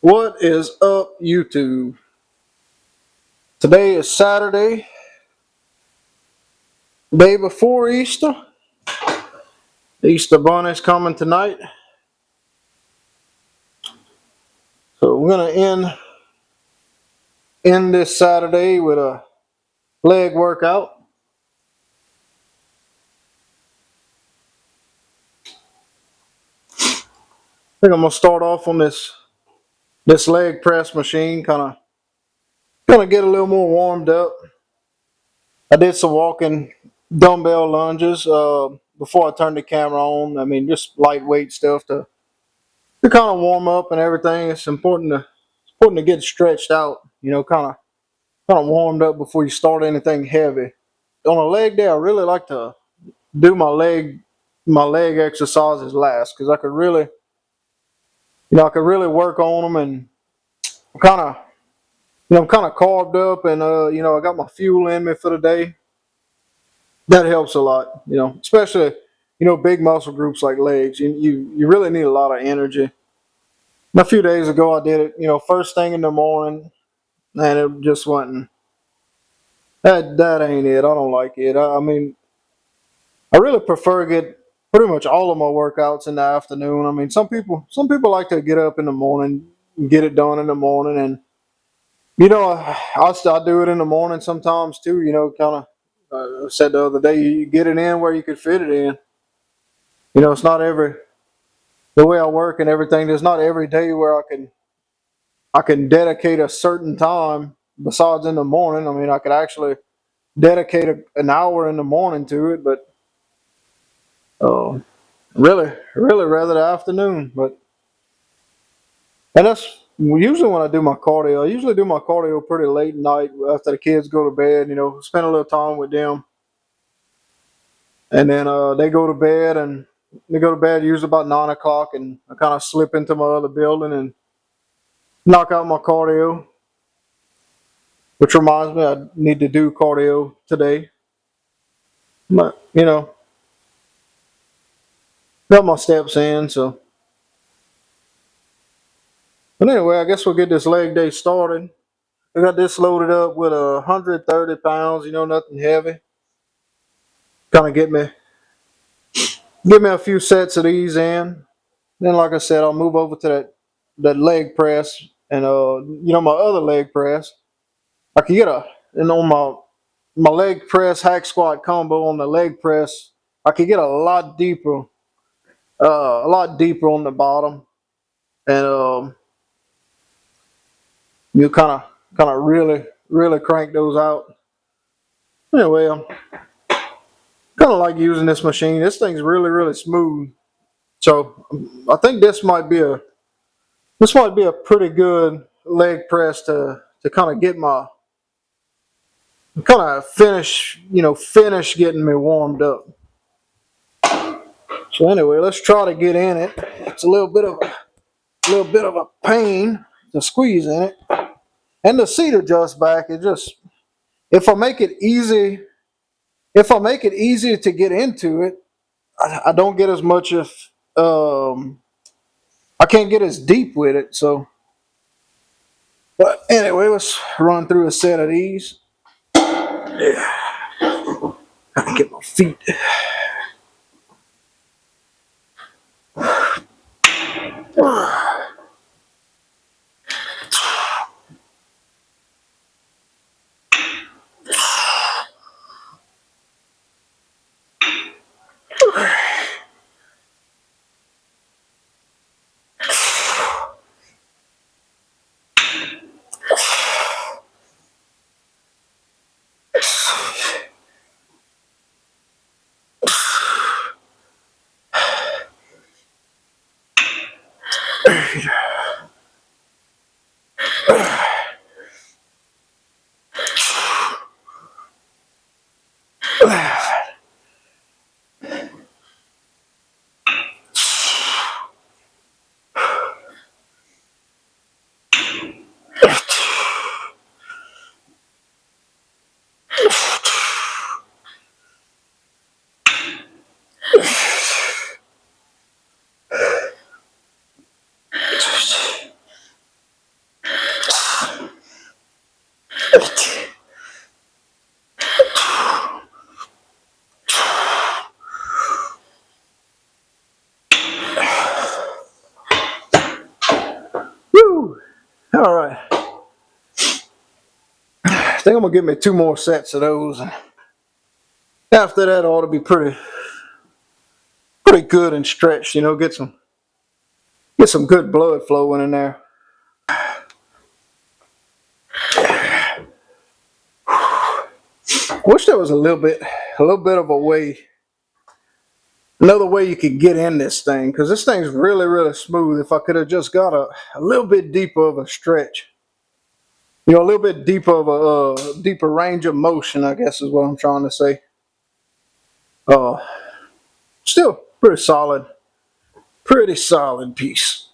What is up, YouTube? Today is Saturday, day before Easter. The Easter Bunny's coming tonight. So we're gonna end this Saturday with a leg workout. I think I'm gonna start off on this leg press machine, kind of get a little more warmed up. I did some walking dumbbell lunges before I turned the camera on. I mean, just lightweight stuff to kind of warm up and everything. It's important to get stretched out. Kind of warmed up before you start anything heavy. On a leg day, I really like to do my leg exercises last because I could really work on them, and I'm kind of I'm kind of carved up, and I got my fuel in me for the day. That helps a lot, especially big muscle groups like legs. You really need a lot of energy. And a few days ago, I did it, first thing in the morning, and it just wasn't. That ain't it. I don't like it. I mean, I really prefer to get pretty much all of my workouts in the afternoon. I mean, some people like to get up in the morning and get it done in the morning, and I do it in the morning sometimes too. Kind of I said the other day, you get it in where you could fit it in. It's not every the way I work and everything. There's not every day where I can dedicate a certain time besides in the morning. I mean, I could actually dedicate an hour in the morning to it, but uh, really rather the afternoon. And that's usually when I do my cardio. I usually do my cardio pretty late at night after the kids go to bed. Spend a little time with them, and then they go to bed usually about 9 o'clock, and I kind of slip into my other building and knock out my cardio. Which reminds me, I need to do cardio today. But got my steps in. So, but anyway, I guess we'll get this leg day started. I got this loaded up with 130 pounds. Nothing heavy. Kind of give me a few sets of these in. Then, like I said, I'll move over to that leg press and my other leg press. I can get and on my leg press hack squat combo on the leg press. I could get a lot deeper on the bottom, and you kind of really crank those out. Anyway, I'm kind of like using this machine. This thing's really smooth. So I think this might be a pretty good leg press to kind of get my kind of finish getting me warmed up. So anyway, let's try to get in it. It's a little bit of a pain to squeeze in it, and the seat adjusts back. It just if I make it easy, if I make it easier to get into it, I don't get as much of I can't get as deep with it. So, but anyway, let's run through a set of these. Yeah, I can get my feet. Woo! All right. I think I'm gonna give me 2 more sets of those. And after that, I ought to be pretty good and stretched. You know, get some good blood flowing in there. Wish there was a little bit of a way, another way you could get in this thing, because this thing's really, really smooth. If I could have just got a little bit deeper of a stretch, you know, a little bit deeper of a deeper range of motion, I guess is what I'm trying to say. Still pretty solid piece.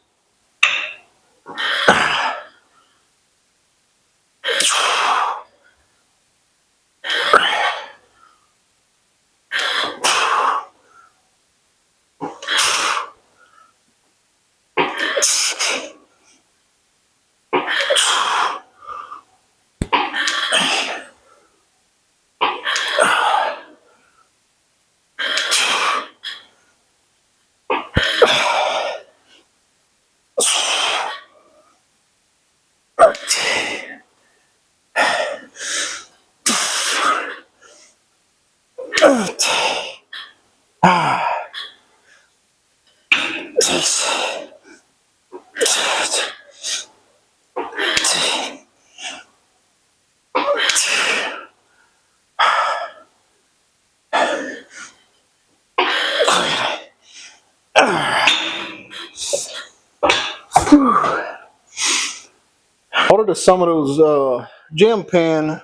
Ordered some of those gym pen,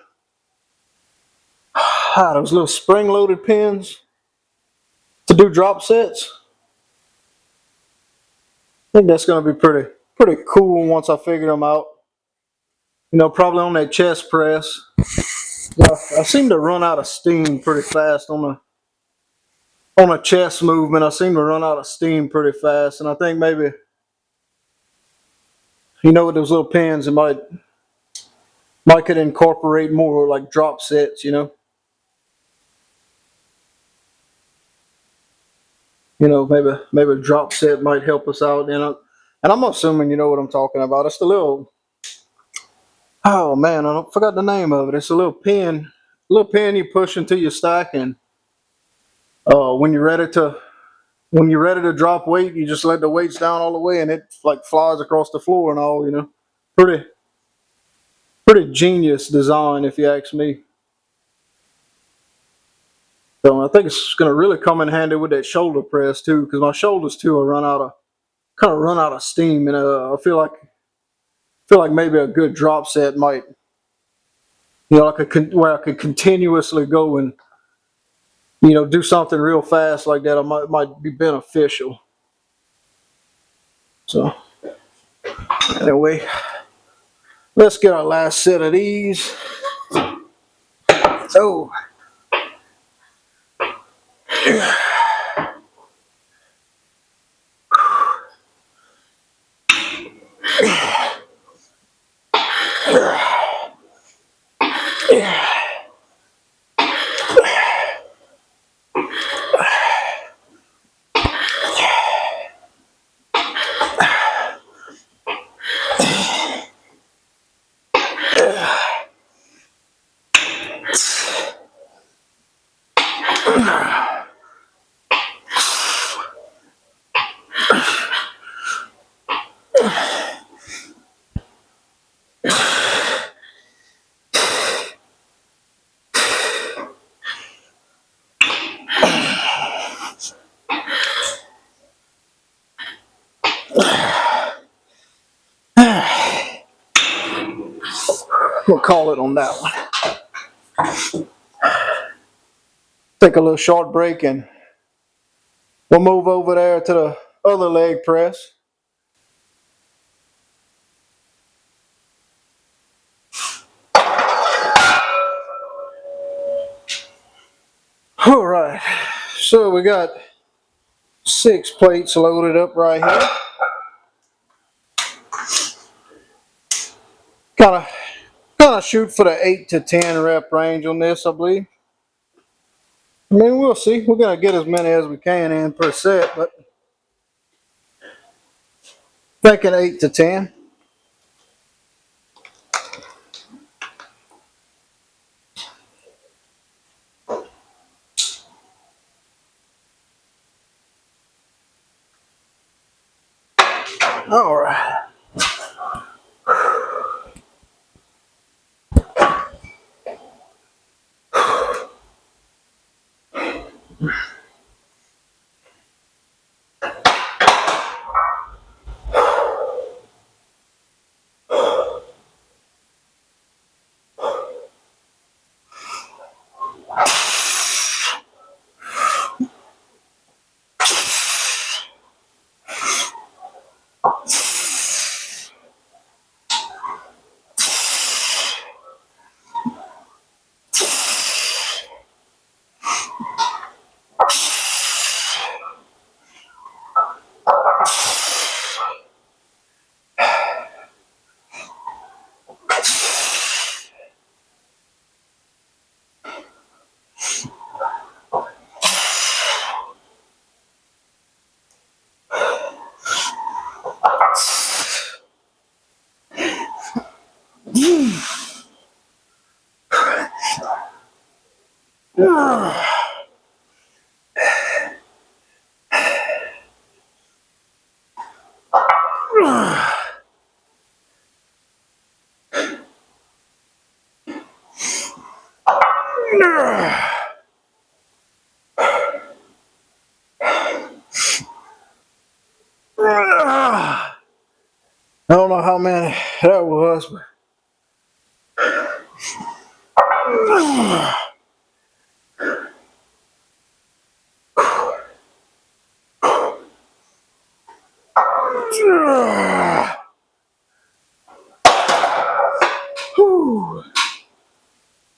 those little spring-loaded pins to do drop sets. I think that's going to be pretty cool once I figure them out. You know, probably on that chest press. I seem to run out of steam pretty fast on a chest movement. I seem to run out of steam pretty fast, and I think maybe, you know, with those little pins, it might could incorporate more like drop sets. Maybe a drop set might help us out. And I'm assuming you know what I'm talking about. It's the little, oh man, I forgot the name of it. It's a little pin you push into your stack, and when you're ready to drop weight, you just let the weights down all the way, and it like flies across the floor and all. Pretty genius design, if you ask me. So I think it's going to really come in handy with that shoulder press too, because my shoulders too are kind of run out of steam, and I feel like maybe a good drop set might, where I could continuously go and do something real fast like that. I might be beneficial. So anyway, let's get our last set of these. So. We'll call it on that one. Take a little short break and we'll move over there to the other leg press. All right, so we got 6 plates loaded up right here. Kind kind of shoot for the 8 to 10 rep range on this, I believe. I mean, we'll see. We're going to get as many as we can in per set, but thinking 8 to 10. All right. I don't know how many that was, but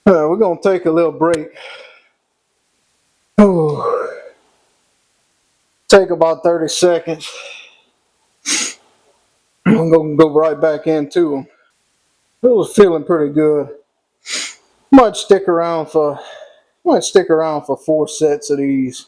we're going to take a little break. Take about 30 seconds. I'm going to go right back into them. It was feeling pretty good. Might stick around for 4 sets of these.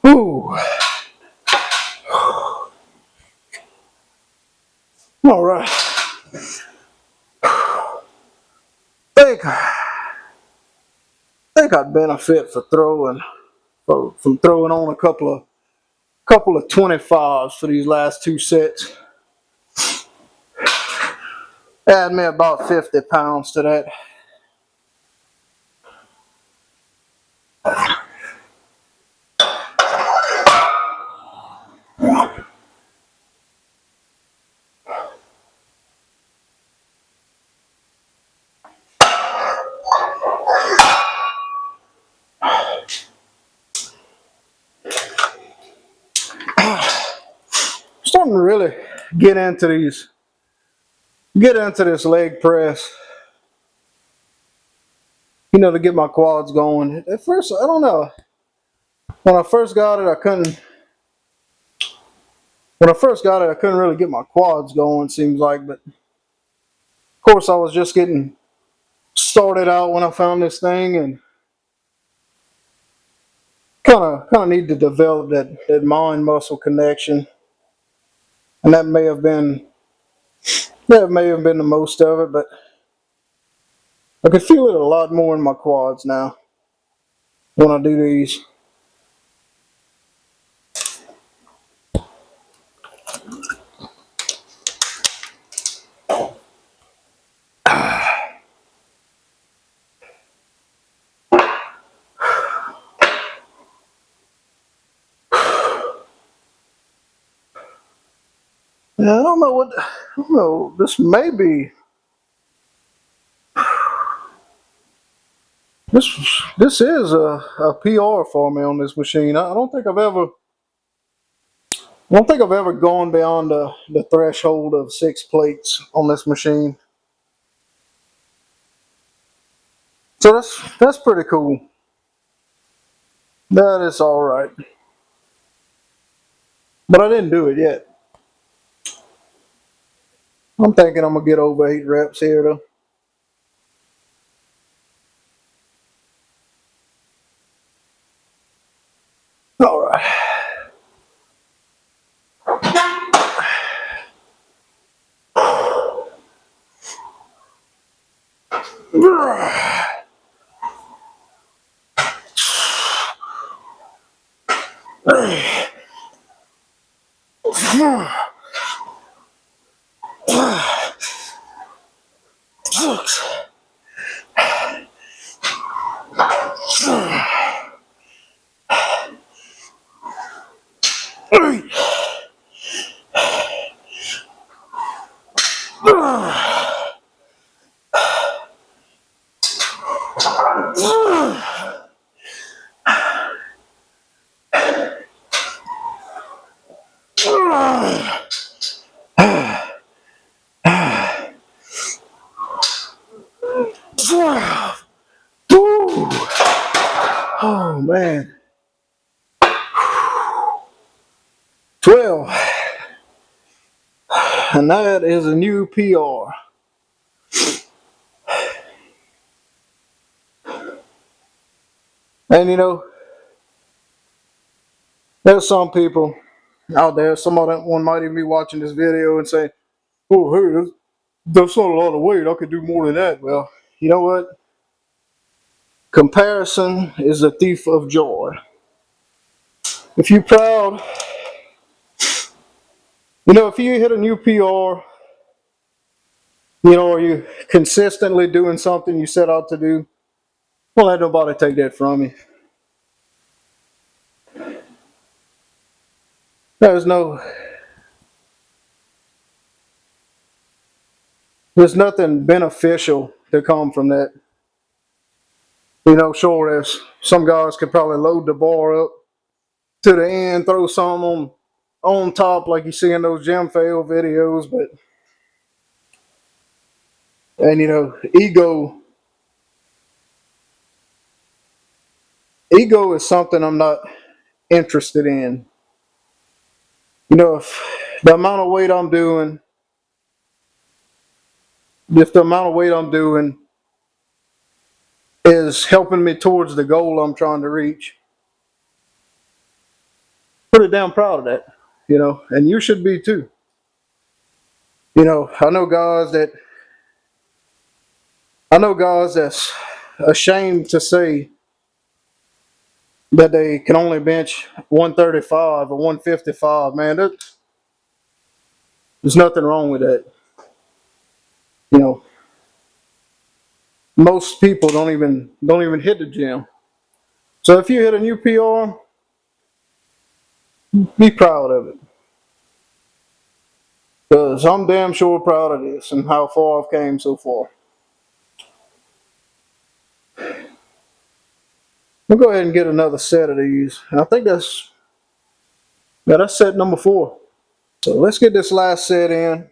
Ooh. All right. Think I'd benefit for from throwing on a couple of 25s for these last 2 sets. Add me about 50 pounds to that. Starting to really get into this leg press. To get my quads going. At first, I don't know. When I first got it, I couldn't really get my quads going, seems like, but of course I was just getting started out when I found this thing, and kind of need to develop that mind muscle connection. and that may have been the most of it, but I can feel it a lot more in my quads now when I do these. Yeah, I don't know what. I don't know. This is a PR for me on this machine. I don't think I've ever gone beyond the threshold of 6 plates on this machine. So that's pretty cool. That is all right. But I didn't do it yet. I'm thinking I'm gonna get over 8 reps here though. All right. Oh man. 12. And that is a new PR. And there's some people out there, one might even be watching this video and say, oh, hey, that's not a lot of weight. I could do more than that. Well, you know what? Comparison is a thief of joy. If you're proud, if you hit a new PR, or you consistently doing something you set out to do, don't let nobody take that from you. There's no, there's nothing beneficial to come from that. Sure, as some guys could probably load the bar up to the end, throw some on top like you see in those gym fail videos, but and ego is something I'm not interested in. If the amount of weight I'm doing, if the amount of weight I'm doing is helping me towards the goal I'm trying to reach, pretty damn proud of that, and you should be too. I know guys that's ashamed to say that they can only bench 135 or 155. Man, there's nothing wrong with that. Most people don't even hit the gym. So if you hit a new PR, be proud of it. Because I'm damn sure proud of this and how far I've came so far. We'll go ahead and get another set of these. I think that's set number 4. So let's get this last set in.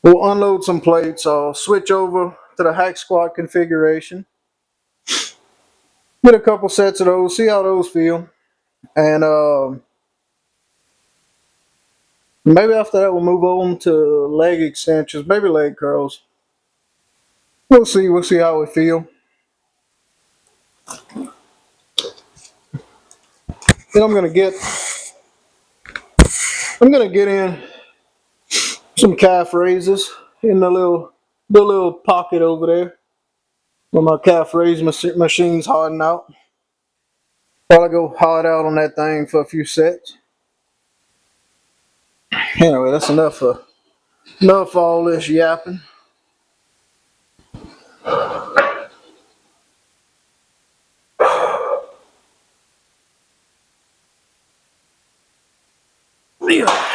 We'll unload some plates. I'll switch over to the hack squat configuration. Get a couple sets of those, see how those feel. And maybe after that we'll move on to leg extensions, maybe leg curls. We'll see how we feel. Then I'm gonna get in some calf raises in the little pocket over there where my calf raise machine's hardening out. While I go hard out on that thing for a few sets. Anyway, that's enough of all this yapping. Yeah.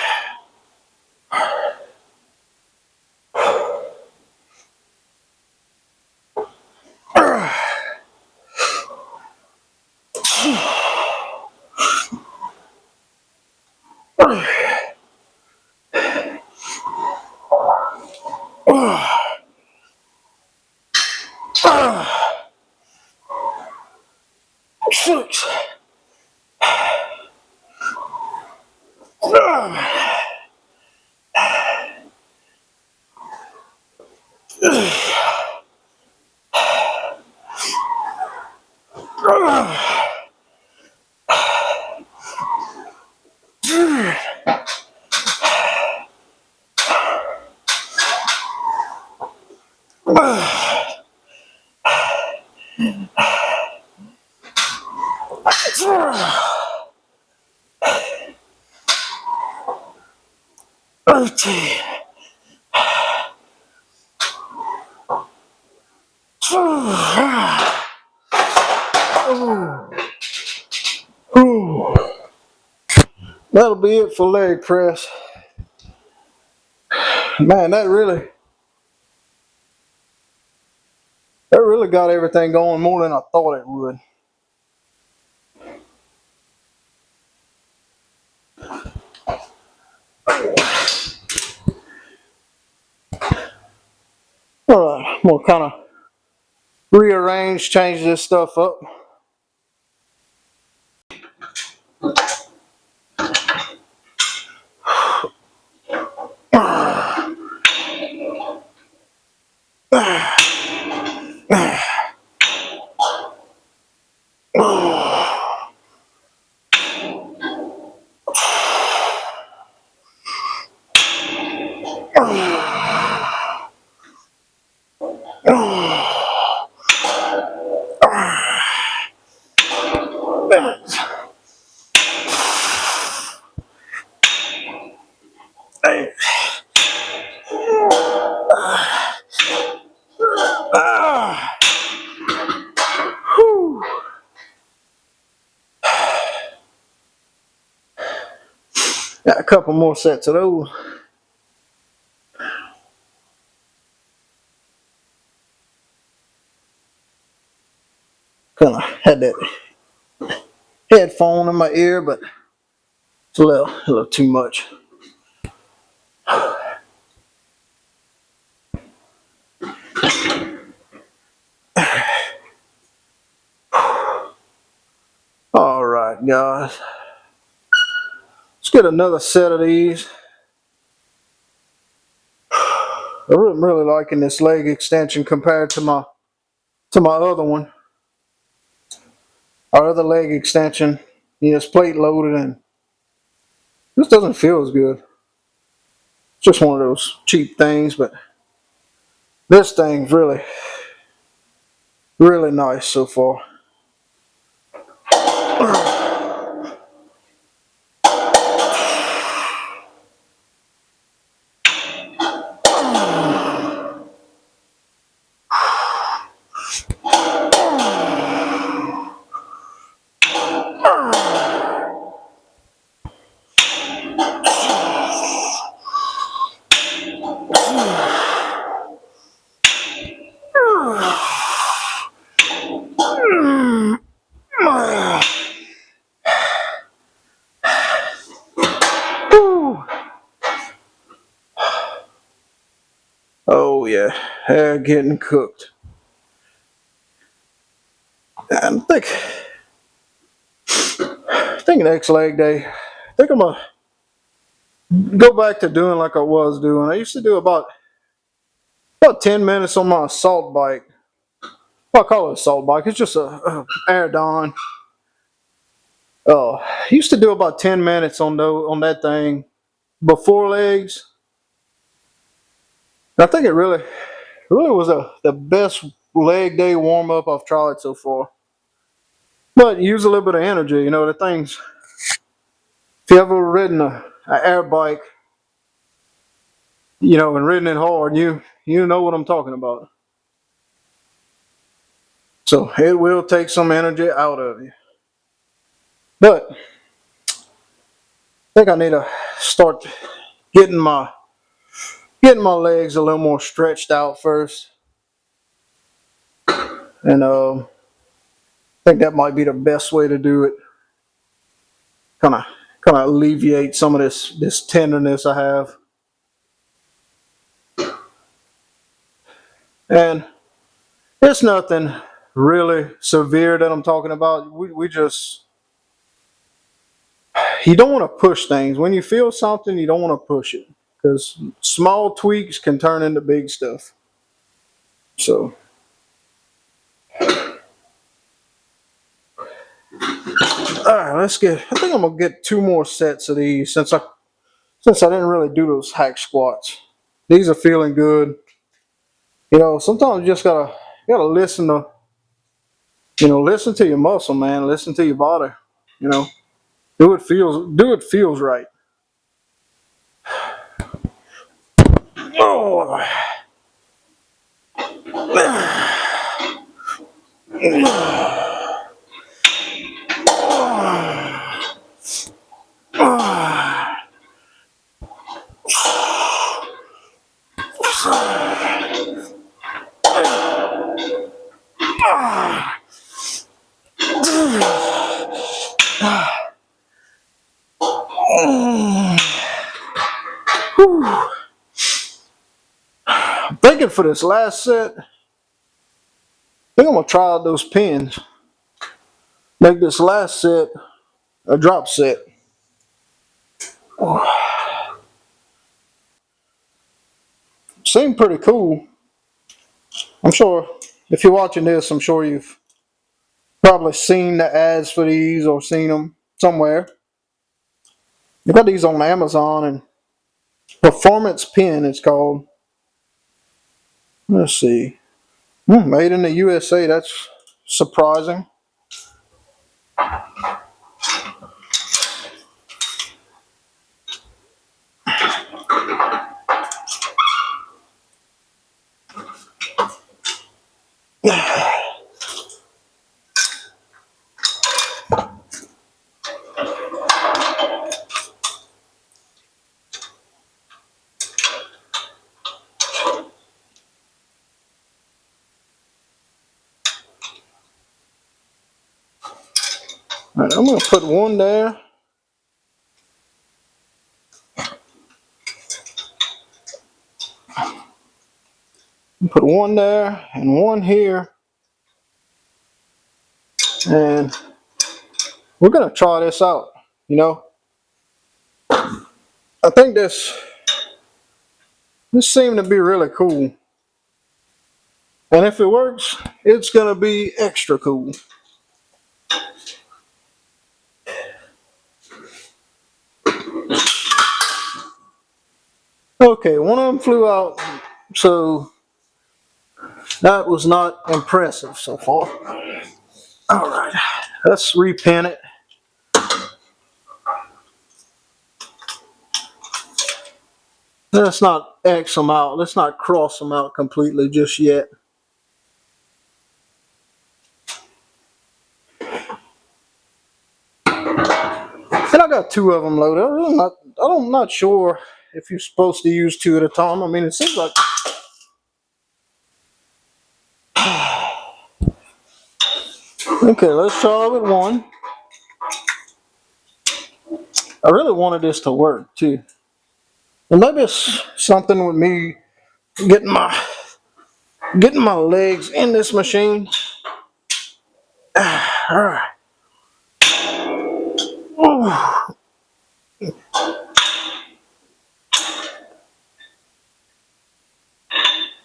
Shucks. Okay. That'll be it for leg press. Man, that really got everything going more than I thought it would. All right, I'm gonna kind of rearrange, change this stuff up. Got a couple more sets of those. Kind of had that headphone in my ear, but it's a little too much. All right, guys. Let's get another set of these. I'm really liking this leg extension compared to my other one. Our other leg extension, it's plate loaded and this doesn't feel as good. It's just one of those cheap things, but this thing's really, really nice so far. Oh yeah, they're getting cooked. And I think next leg day, I think I'm gonna go back to doing like I was doing. I used to do about 10 minutes on my assault bike. Well, I call it assault bike. It's just a Aerodon. I used to do about 10 minutes on that thing before legs, I think it really was the best leg day warm up I've tried so far. But use a little bit of energy, the things. If you ever ridden a air bike, and ridden it hard, you know what I'm talking about. So it will take some energy out of you. But I think I need to start getting my getting my legs a little more stretched out first, and I think that might be the best way to do it. Kind of alleviate some of this tenderness I have, and it's nothing really severe that I'm talking about. We just you don't want to push things when you feel something. You don't want to push it because small tweaks can turn into big stuff. So. All right, let's get. I think I'm gonna get 2 more sets of these since I didn't really do those hack squats. These are feeling good. Sometimes you just gotta listen to your muscle, man. Listen to your body. You know, do it feels right. Oh, I'm thinking for this last set, I think I'm gonna try out those pins. Make this last set a drop set. Seemed pretty cool. I'm sure if you're watching this, I'm sure you've probably seen the ads for these or seen them somewhere. You got these on Amazon and Performance Pin it's called. Let's see. Made in the USA. That's surprising. All right, I'm going to put one there. Put one there and one here. And we're going to try this out. I think this seemed to be really cool. And if it works, it's going to be extra cool. Okay, one of them flew out, so that was not impressive so far. All right, let's repin it. Let's not X them out. Let's not cross them out completely just yet. And I got 2 of them loaded. I'm not sure if you're supposed to use 2 at a time. I mean, it seems like. Okay, let's try with one. I really wanted this to work too. And maybe it's something with me getting my legs in this machine. All right.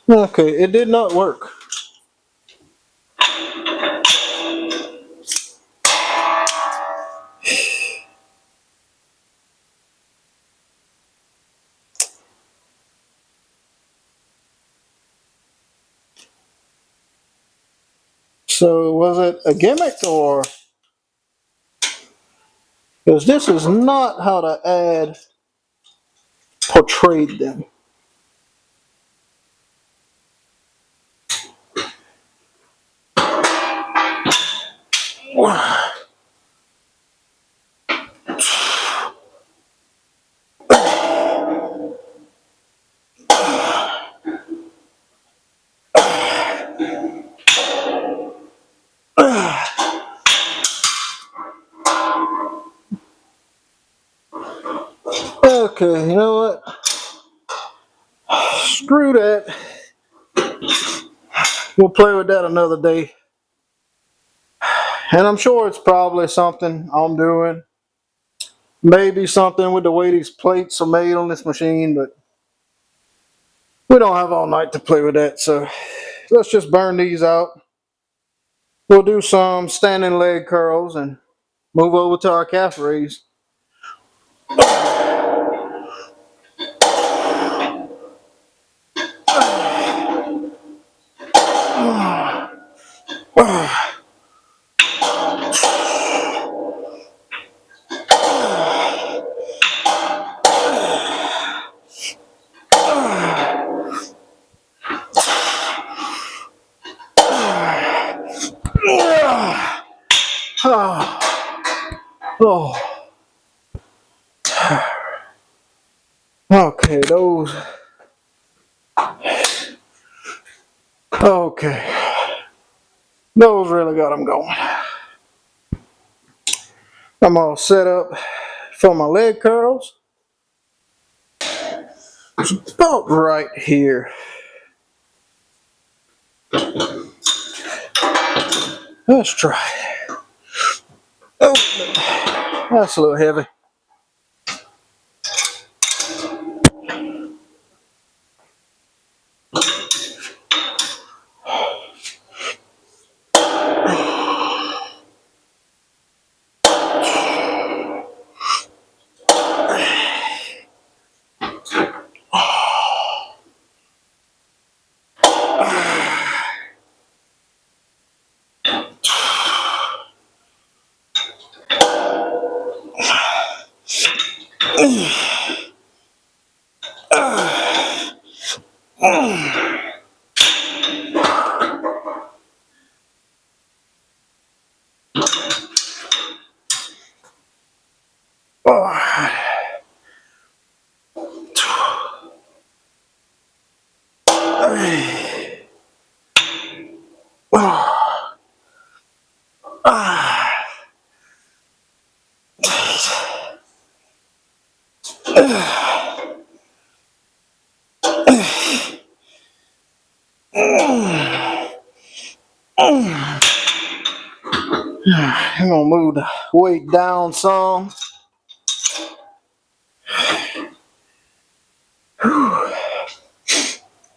Okay, it did not work. So was it a gimmick or? Because this is not how the ad portrayed them. Okay, you know what? Screw that. We'll play with that another day. And I'm sure it's probably something I'm doing. Maybe something with the way these plates are made on this machine, but we don't have all night to play with that. So let's just burn these out. We'll do some standing leg curls and move over to our calf raise. Oh, okay, those. Okay, those really got them going. I'm all set up for my leg curls. It's about right here. Let's try. Oh, that's a little heavy. I'm gonna move the weight down some.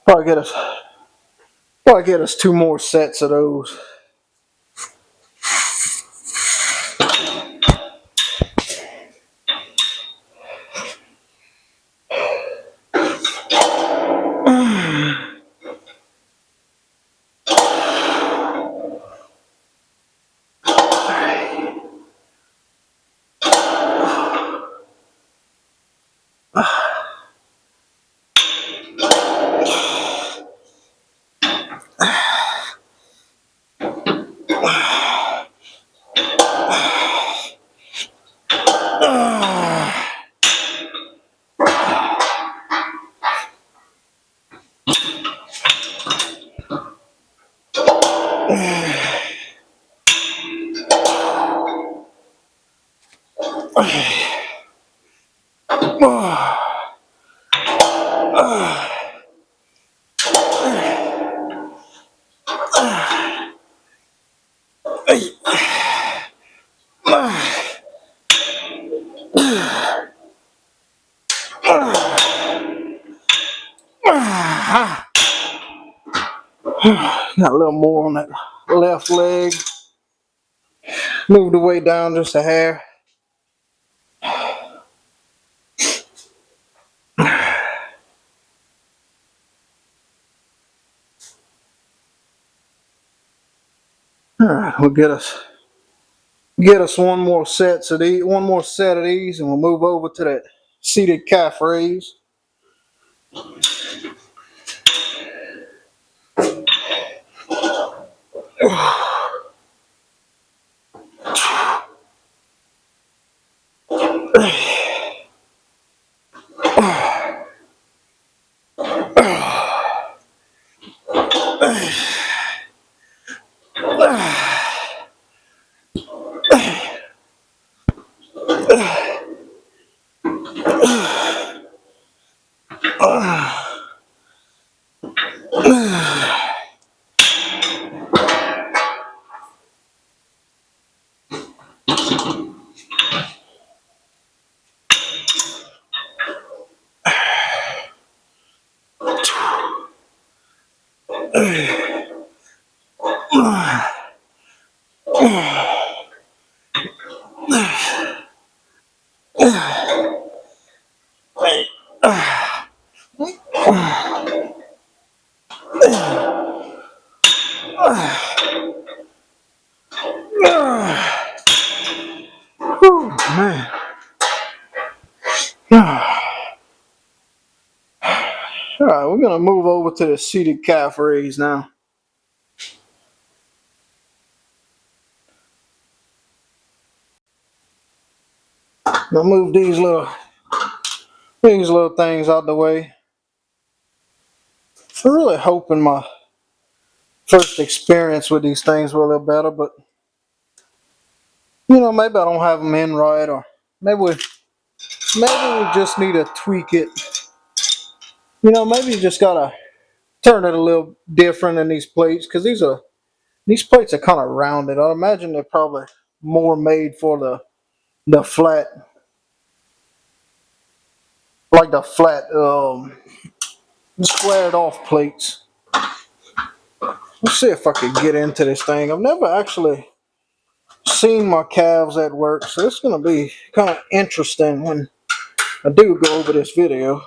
Probably get us, two more sets of those. Got a little more on that left leg. Move the weight down just a hair. All right, we'll get us one more set of these, and we'll move over to that seated calf raise. Whew, man. All right, we're gonna move over to the seated calf raise now. I'll move these little things out the way. I'm really hoping my first experience with these things were a little better, but maybe I don't have them in right, or maybe we just need to tweak it. Maybe you just gotta turn it a little different in these plates, because these plates are kind of rounded. I imagine they're probably more made for the flat, like the flat squared off plates. Let's see if I could get into this thing. I've never actually seen my calves at work, so it's gonna be kind of interesting when I do go over this video.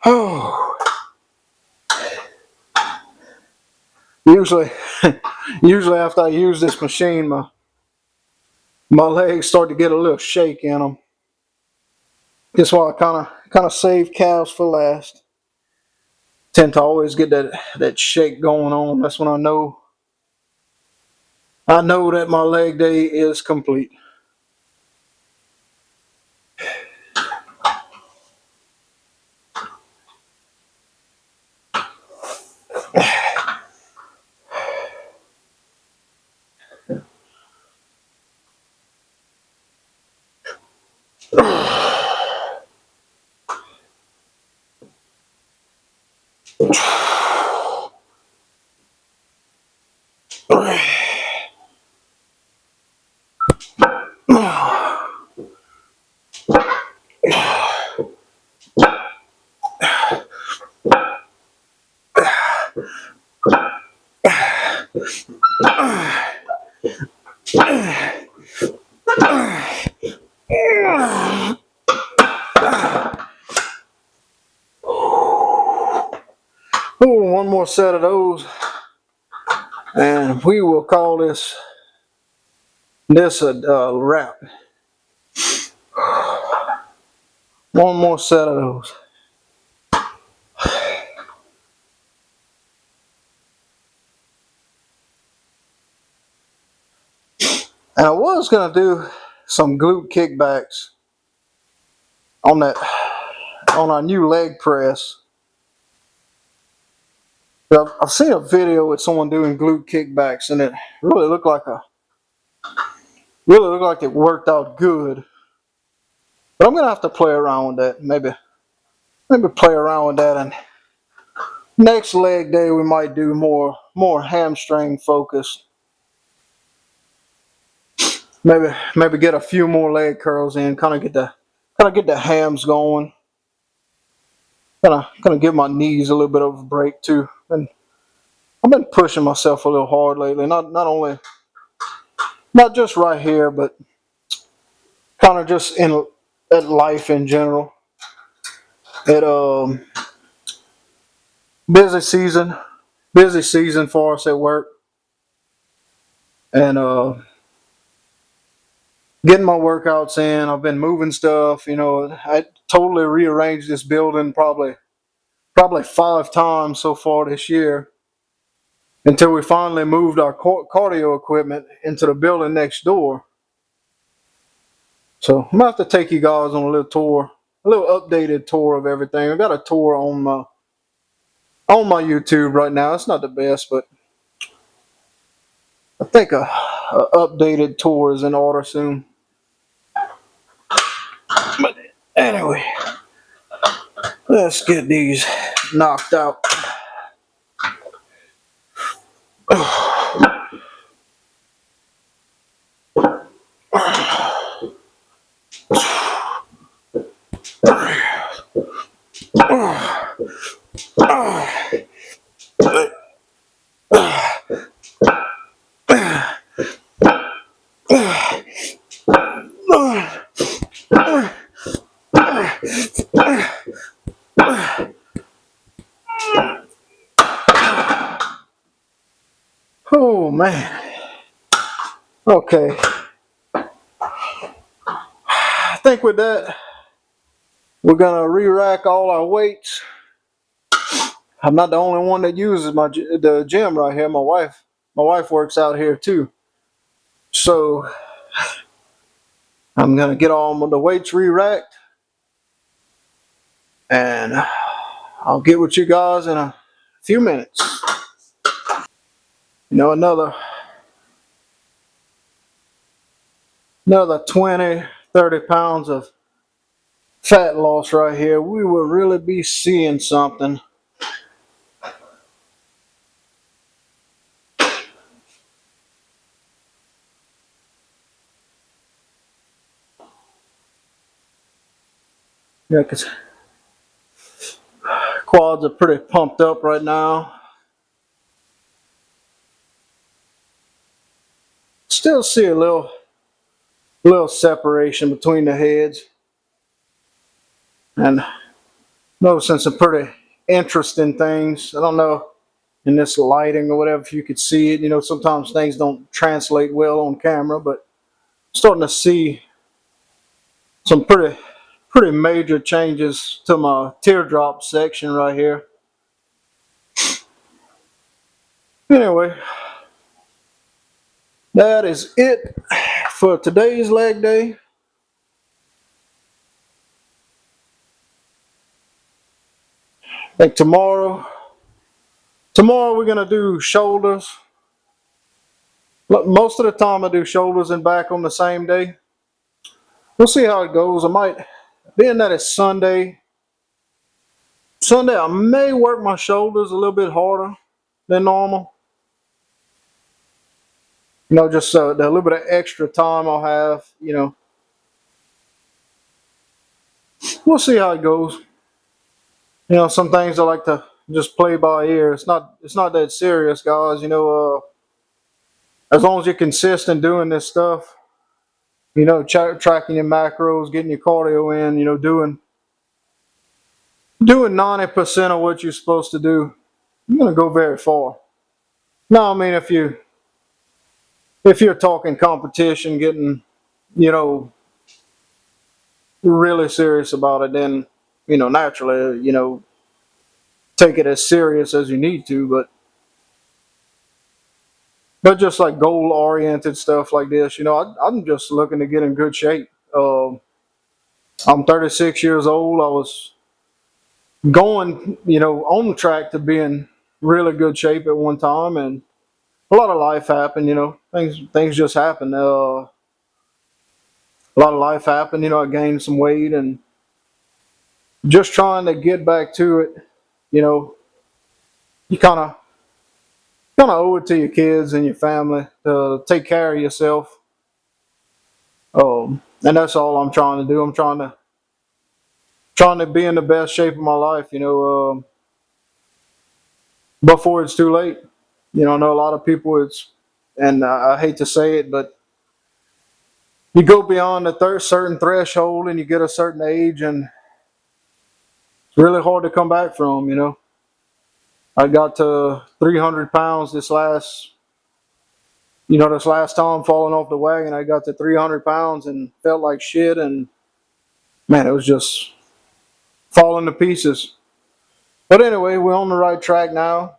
Oh, usually, usually after I use this machine, my legs start to get a little shake in them. That's why I kind of save calves for last. Tend to always get that shake going on. That's when I know that my leg day is complete. Oh, one more set of those, and we will call this a wrap. One more set of those. And I was gonna do some glute kickbacks on that on our new leg press. I've seen a video with someone doing glute kickbacks, and it really looked like it worked out good. But I'm gonna have to play around with that. Maybe play around with that, and next leg day we might do more hamstring focused. Maybe get a few more leg curls in, kind of get the hams going. Kind of give my knees a little bit of a break too. And I've been pushing myself a little hard lately. Not just right here, but kind of just in at life in general. It busy season, busy season for us at work, and getting my workouts in. I've been moving stuff. I totally rearranged this building probably 5 times so far this year until we finally moved our cardio equipment into the building next door. So I'm gonna have to take you guys on a little tour, a little updated tour of everything. I got a tour on my YouTube right now. It's not the best, but I think a updated tour is in order soon. But anyway, let's get these knocked out. Oh man. Okay. I think with that, we're gonna re-rack all our weights. I'm not the only one that uses the gym right here. My wife works out here too. So I'm gonna get all the weights re-racked, and I'll get with you guys in a few minutes. Another 20, 30 pounds of fat loss right here. We will really be seeing something. Yeah, because quads are pretty pumped up right now. Still see a little separation between the heads, and noticing some pretty interesting things. I don't know in this lighting or whatever if you could see it. Sometimes things don't translate well on camera, but I'm starting to see some pretty major changes to my teardrop section right here. Anyway, that is it for today's leg day. I think tomorrow we're gonna do shoulders. Most of the time I do shoulders and back on the same day. We'll see how it goes. I might, being that it's Sunday I may work my shoulders a little bit harder than normal. Just the little bit of extra time I'll have. We'll see how it goes. Some things I like to just play by ear. It's not that serious, guys. As long as you're consistent doing this stuff, tracking your macros, getting your cardio in, doing 90% of what you're supposed to do, you're gonna go very far. Now, I mean, if you're talking competition, getting, really serious about it, then, naturally, take it as serious as you need to. But but just like goal oriented stuff like this, I'm just looking to get in good shape. I'm 36 years old. I was going, on the track to be in really good shape at one time, and a lot of life happened. Things just happen. A lot of life happened. I gained some weight and just trying to get back to it. You know, you kind of owe it to your kids and your family to take care of yourself. And that's all I'm trying to do. I'm trying to be in the best shape of my life. Before it's too late. I know a lot of people. And I hate to say it, but you go beyond a certain threshold and you get a certain age, and it's really hard to come back from. I got to 300 pounds this last time falling off the wagon. I got to 300 pounds and felt like shit, and man, it was just falling to pieces. But anyway, we're on the right track now.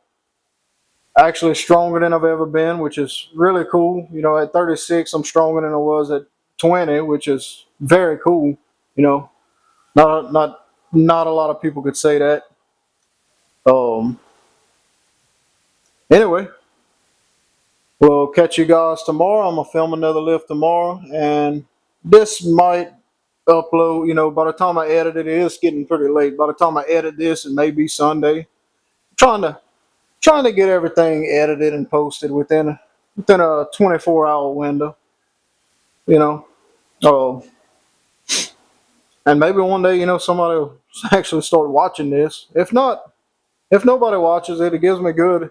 Actually, stronger than I've ever been, which is really cool. At 36, I'm stronger than I was at 20, which is very cool. You know, not a lot of people could say that. Um. Anyway, we'll catch you guys tomorrow. I'm gonna film another lift tomorrow, and this might upload. By the time I edit it, it is getting pretty late. By the time I edit this, it may be Sunday. Trying to trying to get everything edited and posted within a 24-hour window. You know, uh, and maybe one day, somebody will actually start watching this. If not, if nobody watches it, it gives me good.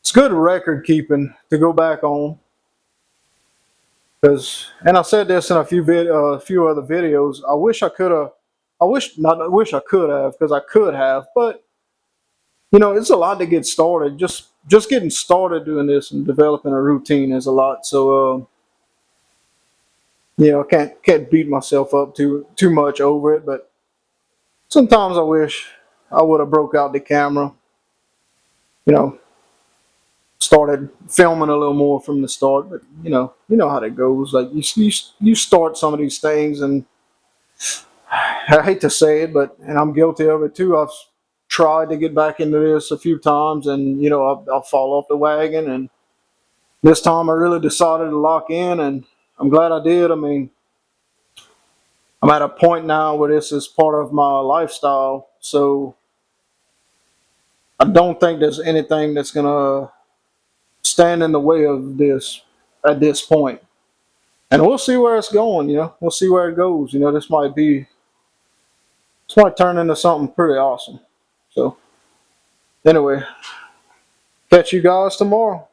It's good record keeping to go back on. And I said this in a few other videos. I wish I could have. I wish not. I wish I could have, because I could have. But it's a lot to get started. Just getting started doing this and developing a routine is a lot. So I can't beat myself up too much over it. But sometimes I wish I would have broke out the camera. You know, started filming a little more from the start. But you know how that goes. Like you start some of these things, and I hate to say it, and I'm guilty of it too. I've tried to get back into this a few times, and I'll fall off the wagon. And this time I really decided to lock in, and I'm glad I did. I mean, I'm at a point now where this is part of my lifestyle, so I don't think there's anything that's gonna stand in the way of this at this point. And we'll see where it's going. We'll see where it goes. This might turn into something pretty awesome. So anyway, catch you guys tomorrow.